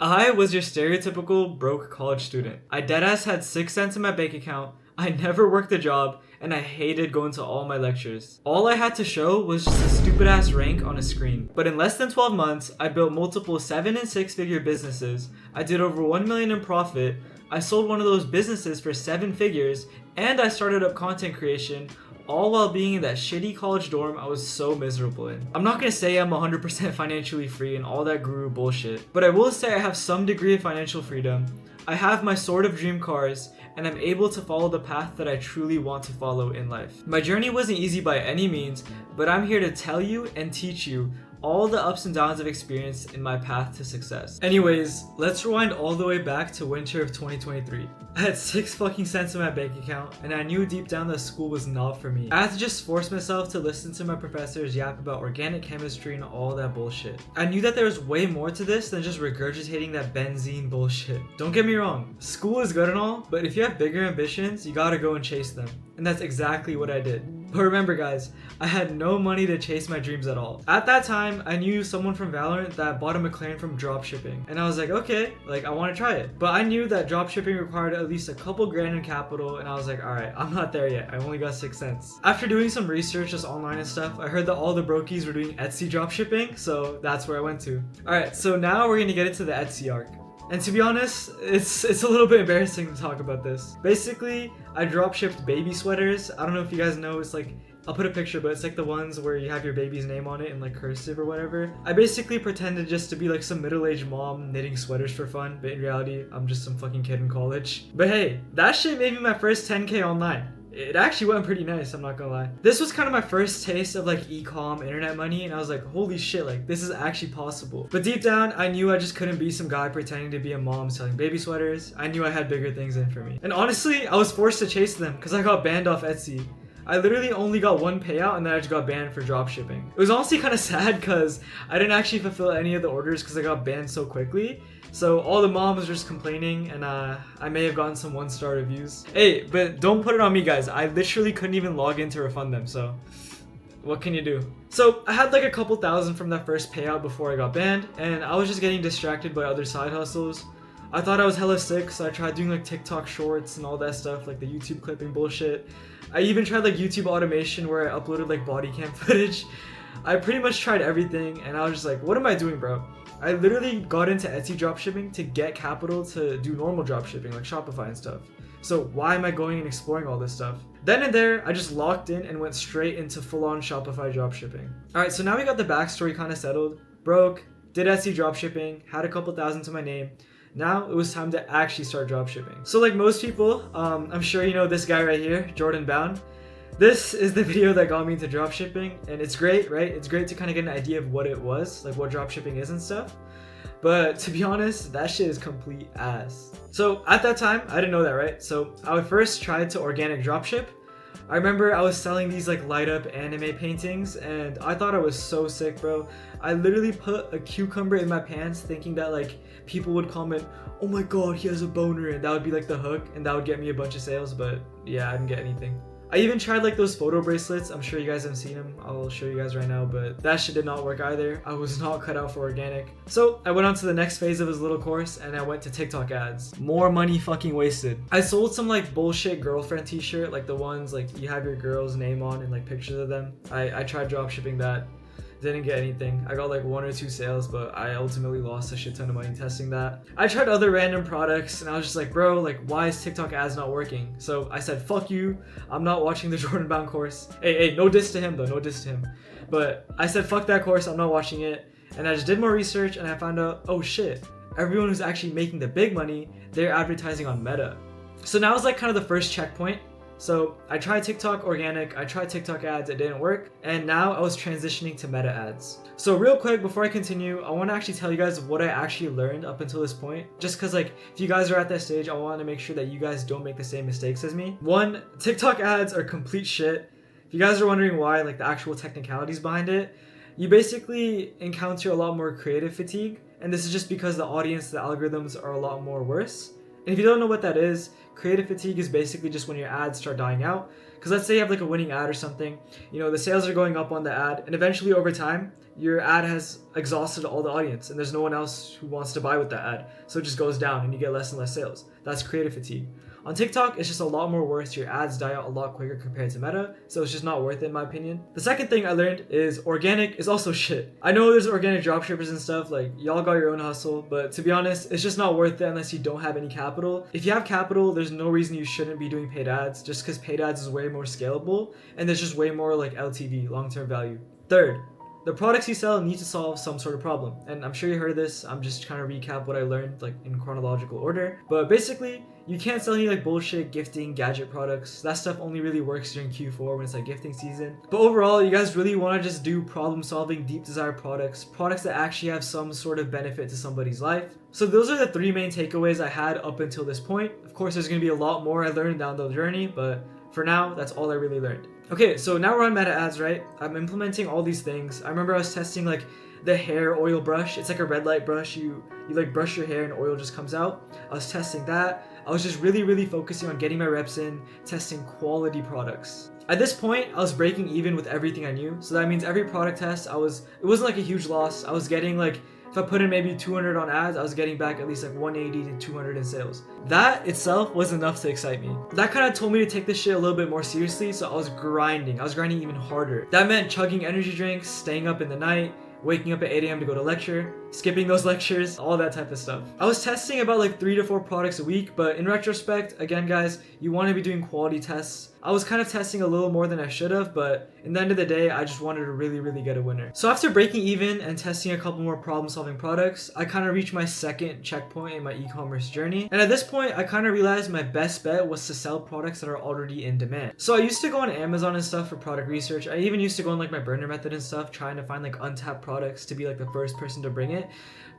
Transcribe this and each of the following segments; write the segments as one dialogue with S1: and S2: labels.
S1: I was your stereotypical broke college student. I deadass had 6 cents in my bank account, I never worked a job, and I hated going to all my lectures. All I had to show was just a stupid ass rank on a screen. But in less than 12 months, I built multiple 7 and 6 figure businesses, I did over 1 million in profit, I sold one of those businesses for 7 figures, and I started up content creation, all while being in that shitty college dorm I was so miserable in. I'm not gonna say I'm 100% financially free and all that guru bullshit, but I will say I have some degree of financial freedom, I have my sort of dream cars, and I'm able to follow the path that I truly want to follow in life. My journey wasn't easy by any means, but I'm here to tell you and teach you all the ups and downs I've experienced in my path to success. Anyways, let's rewind all the way back to winter of 2023. I had 6 fucking cents in my bank account, and I knew deep down that school was not for me. I had to just force myself to listen to my professors yap about organic chemistry and all that bullshit. I knew that there was way more to this than just regurgitating that benzene bullshit. Don't get me wrong, school is good and all, but if you have bigger ambitions, you gotta go and chase them. And that's exactly what I did. But remember guys, I had no money to chase my dreams at all. At that time, I knew someone from Valorant that bought a McLaren from dropshipping. And I was like, okay, I want to try it. But I knew that dropshipping required at least a couple grand in capital, and I was like, alright, I'm not there yet. I only got 6 cents. After doing some research just online and stuff, I heard that all the brokies were doing Etsy dropshipping, so that's where I went to. Alright, so now we're gonna get into the Etsy arc. And to be honest, it's a little bit embarrassing to talk about this. Basically, I dropshipped baby sweaters. I don't know if you guys know, it's like, I'll put a picture, but it's like the ones where you have your baby's name on it in like cursive or whatever. I basically pretended just to be like some middle-aged mom knitting sweaters for fun, but in reality, I'm just some fucking kid in college. But hey, that shit made me my first 10K online. It actually went pretty nice, I'm not gonna lie. This was kind of my first taste of like e-com internet money, and I was like, holy shit, like this is actually possible. But deep down, I knew I just couldn't be some guy pretending to be a mom selling baby sweaters. I knew I had bigger things in for me. And honestly, I was forced to chase them because I got banned off Etsy. I literally only got one payout and then I just got banned for dropshipping. It was honestly kind of sad because I didn't actually fulfill any of the orders because I got banned so quickly. So all the moms were just complaining, and I may have gotten some 1-star reviews. Hey, but don't put it on me guys, I literally couldn't even log in to refund them, so what can you do? So I had like a couple thousand from that first payout before I got banned, and I was just getting distracted by other side hustles. I thought I was hella sick, so I tried doing like TikTok shorts and all that stuff, like the YouTube clipping bullshit. I even tried like YouTube automation where I uploaded like body cam footage. I pretty much tried everything, and I was just like, what am I doing, bro? I literally got into Etsy dropshipping to get capital to do normal dropshipping like Shopify and stuff. So why am I going and exploring all this stuff? Then and there, I just locked in and went straight into full-on Shopify dropshipping. Alright, so now we got the backstory kind of settled. Broke, did Etsy dropshipping, had a couple thousand to my name. Now it was time to actually start dropshipping. So like most people, I'm sure you know this guy right here, Jordan Bound. This is the video that got me into dropshipping, and it's great, right? It's great to kind of get an idea of what it was, like what dropshipping is and stuff. But to be honest, that shit is complete ass. So at that time, I didn't know that, right? So I would first try to organic dropship. I remember I was selling these like light up anime paintings, and I thought I was so sick, bro. I literally put a cucumber in my pants thinking that like people would comment, oh my god, he has a boner, and that would be like the hook, and that would get me a bunch of sales, but yeah, I didn't get anything. I even tried like those photo bracelets. I'm sure you guys have seen them. I'll show you guys right now, but that shit did not work either. I was not cut out for organic. So I went on to the next phase of his little course, and I went to TikTok ads. More money fucking wasted. I sold some like bullshit girlfriend t-shirt, like the ones like you have your girl's name on and like pictures of them. I tried drop shipping that. Didn't get anything. I got like 1 or 2 sales, but I ultimately lost a shit ton of money testing that. I tried other random products, and I was just like, bro, like why is TikTok ads not working? So I said, fuck you, I'm not watching the Jordan Bound course. Hey, no diss to him though, no diss to him. But I said, fuck that course, I'm not watching it. And I just did more research, and I found out, oh shit, everyone who's actually making the big money, they're advertising on Meta. So now it's like kind of the first checkpoint. So I tried TikTok organic, I tried TikTok ads, it didn't work, and now I was transitioning to Meta ads. So real quick, before I continue, I want to actually tell you guys what I actually learned up until this point, just because like, if you guys are at that stage, I want to make sure that you guys don't make the same mistakes as me. 1, TikTok ads are complete shit. If you guys are wondering why, like the actual technicalities behind it, you basically encounter a lot more creative fatigue, and this is just because the audience, the algorithms are a lot more worse. And if you don't know what that is, creative fatigue is basically just when your ads start dying out. Because let's say you have like a winning ad or something, you know, the sales are going up on the ad, and eventually over time, your ad has exhausted all the audience and there's no one else who wants to buy with that ad. So it just goes down and you get less and less sales. That's creative fatigue. On TikTok, it's just a lot more worse. Your ads die out a lot quicker compared to Meta, so it's just not worth it in my opinion. The second thing I learned is organic is also shit. I know there's organic dropshippers and stuff, like y'all got your own hustle, but to be honest, it's just not worth it unless you don't have any capital. If you have capital, there's no reason you shouldn't be doing paid ads, just because paid ads is way more scalable and there's just way more like LTV, long-term value. Third, the products you sell need to solve some sort of problem. And I'm sure you heard of this. I'm just trying to recap what I learned like in chronological order. But basically, you can't sell any like bullshit gifting gadget products. That stuff only really works during Q4 when it's like gifting season. But overall, you guys really want to just do problem solving, deep desire products that actually have some sort of benefit to somebody's life. So those are the 3 main takeaways I had up until this point. Of course, there's going to be a lot more I learned down the journey, but for now, that's all I really learned. Okay, so now we're on meta ads, right? I'm implementing all these things. I remember I was testing like the hair oil brush. It's like a red light brush. You like brush your hair and oil just comes out. I was testing that. I was just really focusing on getting my reps in, testing quality products. At this point, I was breaking even with everything I knew. So that means every product test, it wasn't like a huge loss. I was getting like, if I put in maybe 200 on ads, I was getting back at least like 180 to 200 in sales. That itself was enough to excite me. That kind of told me to take this shit a little bit more seriously, so I was grinding. I was grinding even harder. That meant chugging energy drinks, staying up in the night, waking up at 8 a.m. to go to lecture, skipping those lectures, all that type of stuff. I was testing about like 3 to 4 products a week, but in retrospect, again guys, you want to be doing quality tests. I was kind of testing a little more than I should have, but in the end of the day, I just wanted to really get a winner. So after breaking even and testing a couple more problem-solving products, I kind of reached my second checkpoint in my e-commerce journey. And at this point, I kind of realized my best bet was to sell products that are already in demand. So I used to go on Amazon and stuff for product research. I even used to go on like my burner method and stuff, trying to find like untapped products to be like the first person to bring it.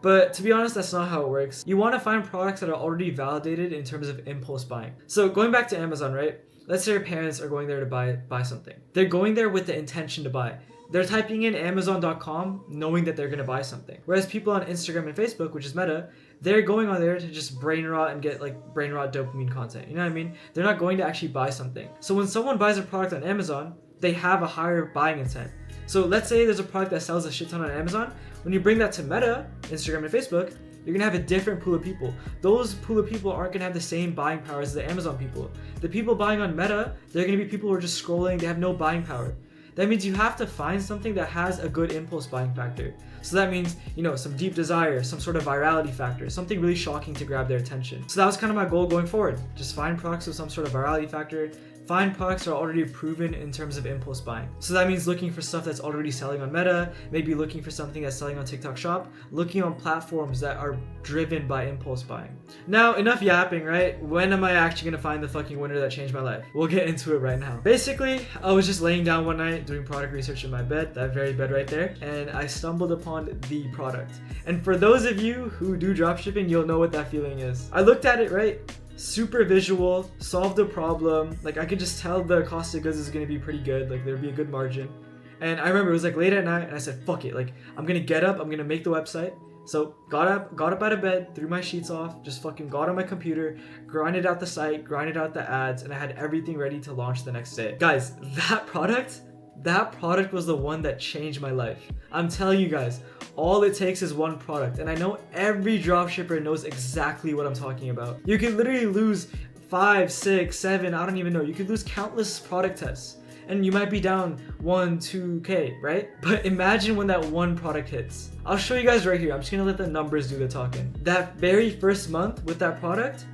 S1: But to be honest, that's not how it works. You want to find products that are already validated in terms of impulse buying. So going back to Amazon, right? Let's say your parents are going there to buy something. They're going there with the intention to buy. They're typing in Amazon.com knowing that they're going to buy something. Whereas people on Instagram and Facebook, which is Meta, they're going on there to just brain rot and get like brain rot dopamine content. You know what I mean? They're not going to actually buy something. So when someone buys a product on Amazon, they have a higher buying intent. So let's say there's a product that sells a shit ton on Amazon. When you bring that to Meta, Instagram and Facebook, you're gonna have a different pool of people. Those pool of people aren't gonna have the same buying power as the Amazon people. The people buying on Meta, they're gonna be people who are just scrolling, they have no buying power. That means you have to find something that has a good impulse buying factor. So that means, some deep desire, some sort of virality factor, something really shocking to grab their attention. So that was kind of my goal going forward. Just find products with some sort of virality factor, find products that are already proven in terms of impulse buying. So that means looking for stuff that's already selling on Meta, maybe looking for something that's selling on TikTok Shop, looking on platforms that are driven by impulse buying. Now, enough yapping, right? When am I actually gonna find the fucking winner that changed my life? We'll get into it right now. Basically, I was just laying down one night doing product research in my bed, that very bed right there, and I stumbled upon the product. And for those of you who do dropshipping, you'll know what that feeling is. I looked at it, right? Super visual, solved a problem. Like I could just tell the cost of goods is gonna be pretty good. Like there'd be a good margin. And I remember it was like late at night and I said, fuck it. Like I'm gonna get up, I'm gonna make the website. So got up out of bed, threw my sheets off, just fucking got on my computer, grinded out the site, grinded out the ads, and I had everything ready to launch the next day. Guys, that product was the one that changed my life. I'm telling you guys, all it takes is one product, and I know every dropshipper knows exactly what I'm talking about. You can literally lose 5, 6, 7, I don't even know. You could lose countless product tests, and you might be down 1, 2K, right? But imagine when that one product hits. I'll show you guys right here. I'm just gonna let the numbers do the talking. That very first month with that product,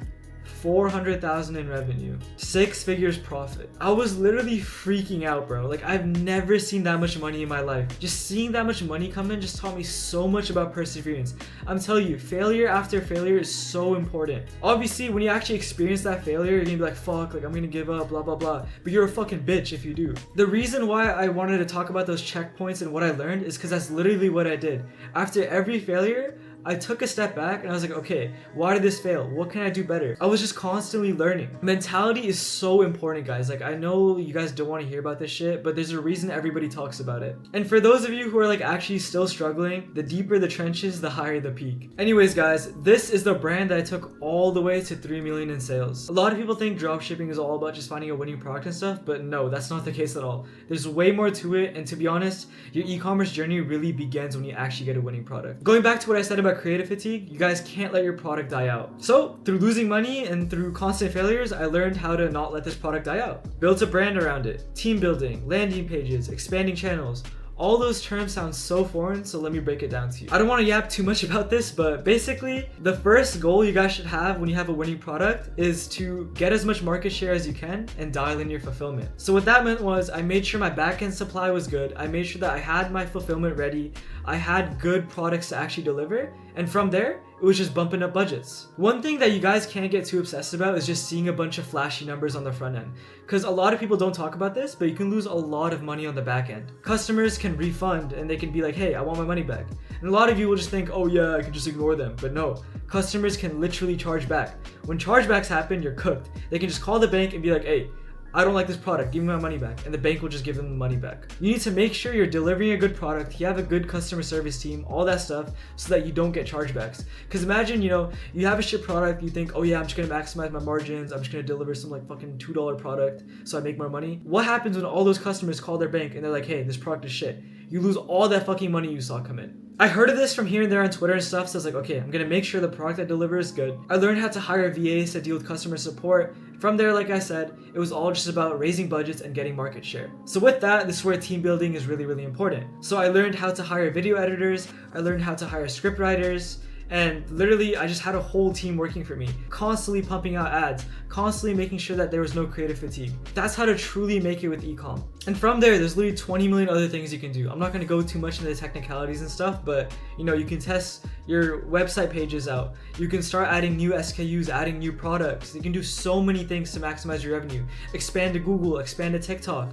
S1: 400,000 in revenue, 6 figures profit. I was literally freaking out, bro. Like I've never seen that much money in my life. Just seeing that much money come in just taught me so much about perseverance. I'm telling you, failure after failure is so important. Obviously, when you actually experience that failure, you're gonna be like, fuck, like I'm gonna give up, blah, blah, blah. But you're a fucking bitch if you do. The reason why I wanted to talk about those checkpoints and what I learned is because that's literally what I did. After every failure, I took a step back and I was like, okay, why did this fail? What can I do better? I was just constantly learning. Mentality is so important, guys. Like, I know you guys don't want to hear about this shit, but there's a reason everybody talks about it. And for those of you who are like actually still struggling, the deeper the trenches, the higher the peak. Anyways, guys, this is the brand that I took all the way to 3 million in sales. A lot of people think dropshipping is all about just finding a winning product and stuff, but no, that's not the case at all. There's way more to it, and to be honest, your e-commerce journey really begins when you actually get a winning product. Going back to what I said about creative fatigue, you guys can't let your product die out. So through losing money and through constant failures, I learned how to not let this product die out. Built a brand around it, team building, landing pages, expanding channels. All those terms sound so foreign, so let me break it down to you. I don't want to yap too much about this, but basically, the first goal you guys should have when you have a winning product is to get as much market share as you can and dial in your fulfillment. So what that meant was I made sure my backend supply was good. I made sure that I had my fulfillment ready. I had good products to actually deliver. And from there, it was just bumping up budgets. One thing that you guys can't get too obsessed about is just seeing a bunch of flashy numbers on the front end. Because a lot of people don't talk about this, but you can lose a lot of money on the back end. Customers can refund and they can be like, hey, I want my money back. And a lot of you will just think, oh yeah, I can just ignore them. But no, customers can literally charge back. When chargebacks happen, you're cooked. They can just call the bank and be like, hey, I don't like this product, give me my money back, and the bank will just give them the money back. You need to make sure you're delivering a good product, you have a good customer service team, all that stuff, so that you don't get chargebacks. Because imagine, you have a shit product, you think, oh yeah, I'm just gonna maximize my margins, I'm just gonna deliver some like fucking $2 product so I make more money. What happens when all those customers call their bank and they're like, hey, this product is shit? You lose all that fucking money you saw come in. I heard of this from here and there on Twitter and stuff, so I was like, okay, I'm gonna make sure the product I deliver is good. I learned how to hire VAs to deal with customer support. From there, like I said, it was all just about raising budgets and getting market share. So with that, this is where team building is really, really important. So I learned how to hire video editors, I learned how to hire script writers, and literally I just had a whole team working for me, constantly pumping out ads, constantly making sure that there was no creative fatigue. That's how to truly make it with ecom. And from there, there's literally 20 million other things you can do. I'm not going to go too much into the technicalities and stuff, but you can test your website pages out. You can start adding new SKUs, adding new products. You can do so many things to maximize your revenue. Expand to Google, expand to TikTok,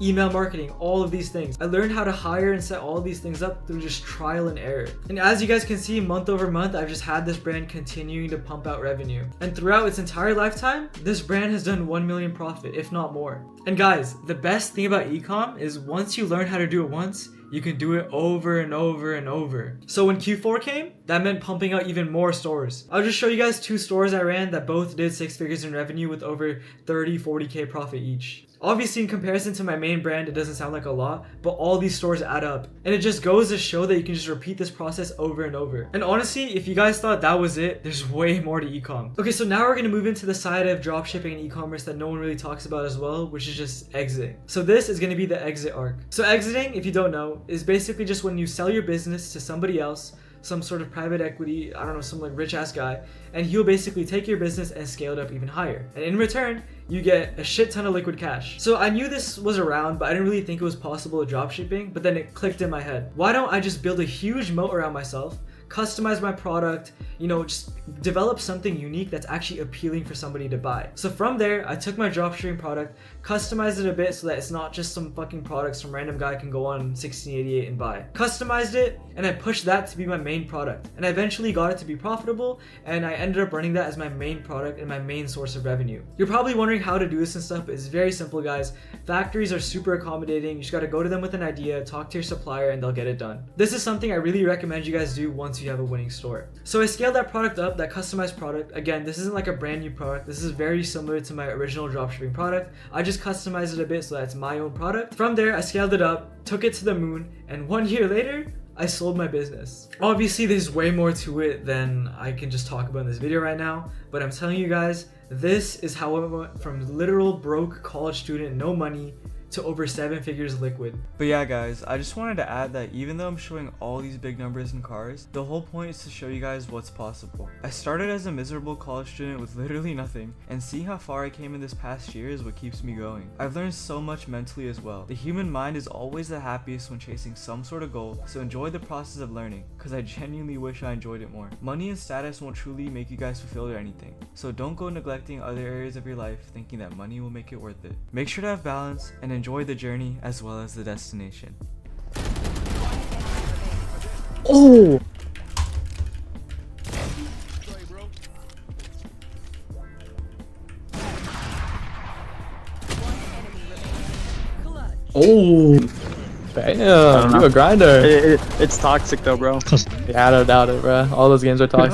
S1: email marketing, all of these things. I learned how to hire and set all of these things up through just trial and error. And as you guys can see, month over month, I've just had this brand continuing to pump out revenue. And throughout its entire lifetime, this brand has done 1 million profit, if not more. And guys, the best thing about ecom is once you learn how to do it once, you can do it over and over and over. So when Q4 came, that meant pumping out even more stores. I'll just show you guys 2 stores I ran that both did 6 figures in revenue with over 30-40K profit each. Obviously, in comparison to my main brand, it doesn't sound like a lot, but all these stores add up. And it just goes to show that you can just repeat this process over and over. And honestly, if you guys thought that was it, there's way more to ecom. Okay, so now we're gonna move into the side of dropshipping and e-commerce that no one really talks about as well, which is just exiting. So this is gonna be the exit arc. So exiting, if you don't know, is basically just when you sell your business to somebody else, some sort of private equity, I don't know, some like rich ass guy, and he'll basically take your business and scale it up even higher. And in return, you get a shit ton of liquid cash. So I knew this was around, but I didn't really think it was possible with dropshipping, but then it clicked in my head. Why don't I just build a huge moat around myself, customize my product, just develop something unique that's actually appealing for somebody to buy. So from there, I took my dropshipping product, customized it a bit so that it's not just some fucking product some random guy can go on 1688 and buy. Customized it, and I pushed that to be my main product. And I eventually got it to be profitable, and I ended up running that as my main product and my main source of revenue. You're probably wondering how to do this and stuff, but it's very simple, guys. Factories are super accommodating. You just gotta go to them with an idea, talk to your supplier, and they'll get it done. This is something I really recommend you guys do once you have a winning store. So I scaled that product up, that customized product. Again, this isn't like a brand new product. This is very similar to my original dropshipping product. I just customized it a bit so that it's my own product. From there, I scaled it up, took it to the moon, and 1 year later, I sold my business. Obviously, there's way more to it than I can just talk about in this video right now, but I'm telling you guys, this is how I went from literal broke college student, no money, to over 7 figures liquid. But yeah guys, I just wanted to add that even though I'm showing all these big numbers in cars, the whole point is to show you guys what's possible. I started as a miserable college student with literally nothing, and seeing how far I came in this past year is what keeps me going. I've learned so much mentally as well. The human mind is always the happiest when chasing some sort of goal, so enjoy the process of learning, because I genuinely wish I enjoyed it more. Money and status won't truly make you guys fulfilled or anything, so don't go neglecting other areas of your life thinking that money will make it worth it. Make sure to have balance and enjoy the journey as well as the destination.
S2: Oh! Oh. Damn, you a grinder.
S3: It's toxic though, bro.
S2: Yeah, I don't doubt it, bro. All those games are toxic.